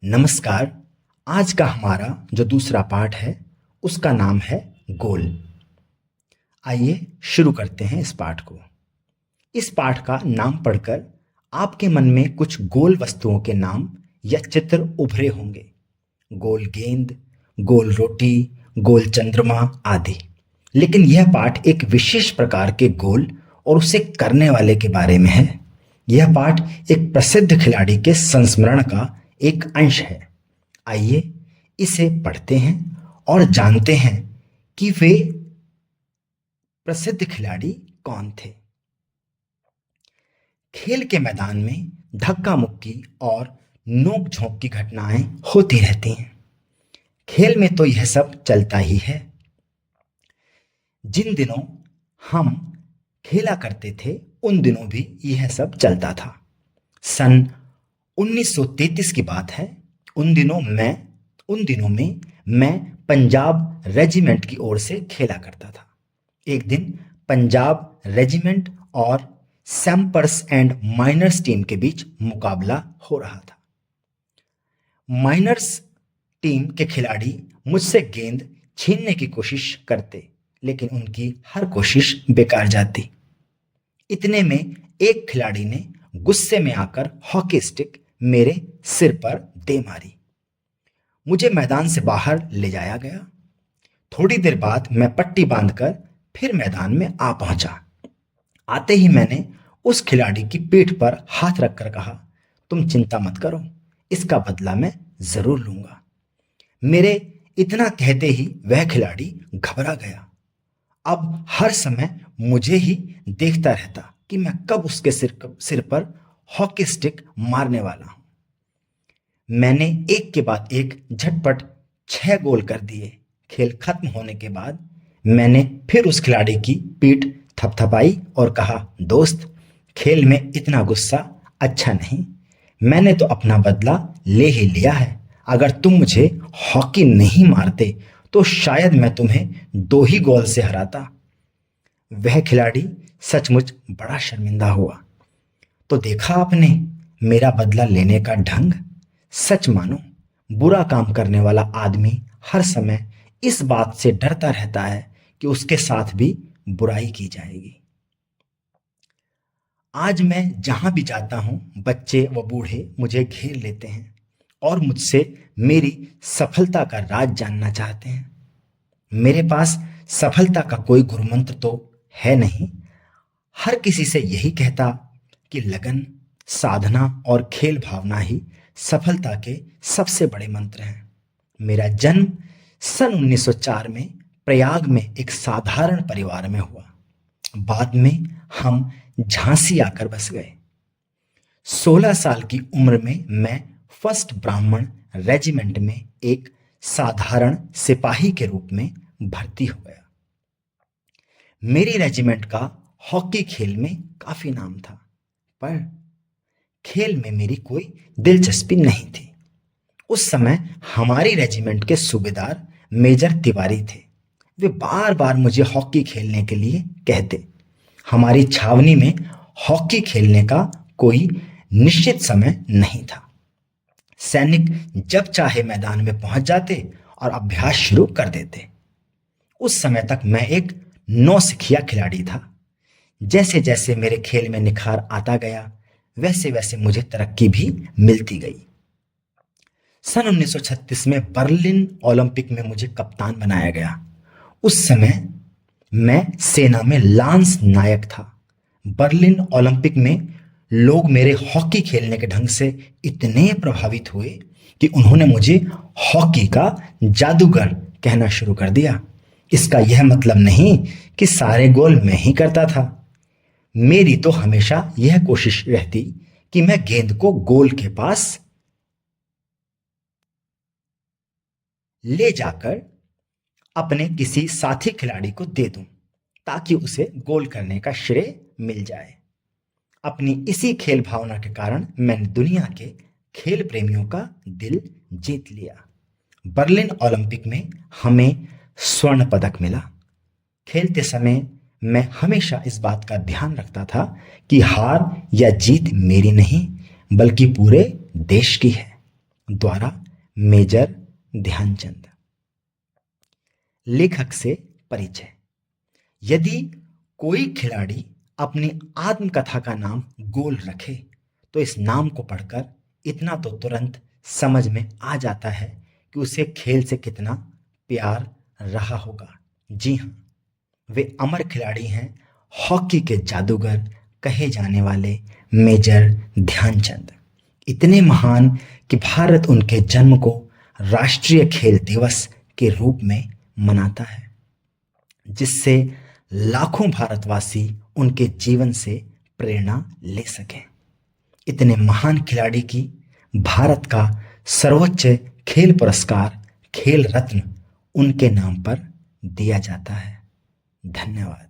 नमस्कार। आज का हमारा जो दूसरा पाठ है उसका नाम है गोल। आइए शुरू करते हैं इस पाठ को। इस पाठ का नाम पढ़कर आपके मन में कुछ गोल वस्तुओं के नाम या चित्र उभरे होंगे। गोल गेंद, गोल रोटी, गोल चंद्रमा आदि। लेकिन यह पाठ एक विशेष प्रकार के गोल और उसे करने वाले के बारे में है। यह पाठ एक प्रसिद्ध खिलाड़ी के संस्मरण का एक अंश है। आइए इसे पढ़ते हैं और जानते हैं कि वे प्रसिद्ध खिलाड़ी कौन थे। खेल के मैदान में धक्का मुक्की और नोक झोंक की घटनाएं होती रहती हैं। खेल में तो यह सब चलता ही है। जिन दिनों हम खेला करते थे उन दिनों भी यह सब चलता था। सन 1933 की बात है। उन दिनों में मैं पंजाब रेजिमेंट की ओर से खेला करता था। एक दिन पंजाब रेजिमेंट और सैम्पर्स एंड माइनर्स टीम के बीच मुकाबला हो रहा था। माइनर्स टीम के खिलाड़ी मुझसे गेंद छीनने की कोशिश करते, लेकिन उनकी हर कोशिश बेकार जाती। इतने में एक खिलाड़ी ने गुस्से में आकर हॉकी स्टिक मेरे सिर पर दे मारी। मुझे मैदान से बाहर ले जाया गया। थोड़ी देर बाद मैं पट्टी बांधकर फिर मैदान में आ पहुंचा। आते ही मैंने उस खिलाड़ी की पीठ पर हाथ रखकर कहा, तुम चिंता मत करो, इसका बदला मैं जरूर लूंगा। मेरे इतना कहते ही वह खिलाड़ी घबरा गया। अब हर समय मुझे ही देखता रहता कि मैं कब उसके सिर पर हॉकी स्टिक मारने वाला हूं। मैंने एक के बाद एक झटपट 6 गोल कर दिए। खेल खत्म होने के बाद मैंने फिर उस खिलाड़ी की पीठ थपथपाई और कहा, दोस्त, खेल में इतना गुस्सा अच्छा नहीं। मैंने तो अपना बदला ले ही लिया है। अगर तुम मुझे हॉकी नहीं मारते तो शायद मैं तुम्हें 2 ही गोल से हराता। वह खिलाड़ी सचमुच बड़ा शर्मिंदा हुआ। तो देखा आपने मेरा बदला लेने का ढंग। सच मानो, बुरा काम करने वाला आदमी हर समय इस बात से डरता रहता है कि उसके साथ भी बुराई की जाएगी। आज मैं जहां भी जाता हूं, बच्चे व बूढ़े मुझे घेर लेते हैं और मुझसे मेरी सफलता का राज जानना चाहते हैं। मेरे पास सफलता का कोई गुरुमंत्र तो है नहीं। हर किसी से यही कहता कि लगन, साधना और खेल भावना ही सफलता के सबसे बड़े मंत्र हैं। मेरा जन्म सन 1904 में प्रयाग में एक साधारण परिवार में हुआ। बाद में हम झांसी आकर बस गए। 16 साल की उम्र में मैं फर्स्ट ब्राह्मण रेजिमेंट में एक साधारण सिपाही के रूप में भर्ती हो गया। मेरी रेजिमेंट का हॉकी खेल में काफी नाम था, पर खेल में मेरी कोई दिलचस्पी नहीं थी। उस समय हमारी रेजिमेंट के सूबेदार मेजर तिवारी थे। वे बार बार मुझे हॉकी खेलने के लिए कहते। हमारी छावनी में हॉकी खेलने का कोई निश्चित समय नहीं था। सैनिक जब चाहे मैदान में पहुंच जाते और अभ्यास शुरू कर देते। उस समय तक मैं एक नौसिखिया खिलाड़ी था। जैसे जैसे मेरे खेल में निखार आता गया, वैसे वैसे मुझे तरक्की भी मिलती गई। सन 1936 में बर्लिन ओलंपिक में मुझे कप्तान बनाया गया। उस समय मैं सेना में लांस नायक था। बर्लिन ओलंपिक में लोग मेरे हॉकी खेलने के ढंग से इतने प्रभावित हुए कि उन्होंने मुझे हॉकी का जादूगर कहना शुरू कर दिया। इसका यह मतलब नहीं कि सारे गोल मैं ही करता था। मेरी तो हमेशा यह कोशिश रहती कि मैं गेंद को गोल के पास ले जाकर अपने किसी साथी खिलाड़ी को दे दूं, ताकि उसे गोल करने का श्रेय मिल जाए। अपनी इसी खेल भावना के कारण मैंने दुनिया के खेल प्रेमियों का दिल जीत लिया। बर्लिन ओलंपिक में हमें स्वर्ण पदक मिला। खेलते समय मैं हमेशा इस बात का ध्यान रखता था कि हार या जीत मेरी नहीं, बल्कि पूरे देश की है। द्वारा मेजर ध्यानचंद। लेखक से परिचय। यदि कोई खिलाड़ी अपनी आत्मकथा का नाम गोल रखे तो इस नाम को पढ़कर इतना तो तुरंत समझ में आ जाता है कि उसे खेल से कितना प्यार रहा होगा। जी हाँ, वे अमर खिलाड़ी हैं, हॉकी के जादूगर कहे जाने वाले मेजर ध्यानचंद। इतने महान कि भारत उनके जन्म को राष्ट्रीय खेल दिवस के रूप में मनाता है, जिससे लाखों भारतवासी उनके जीवन से प्रेरणा ले सकें। इतने महान खिलाड़ी की भारत का सर्वोच्च खेल पुरस्कार खेल रत्न उनके नाम पर दिया जाता है। धन्यवाद।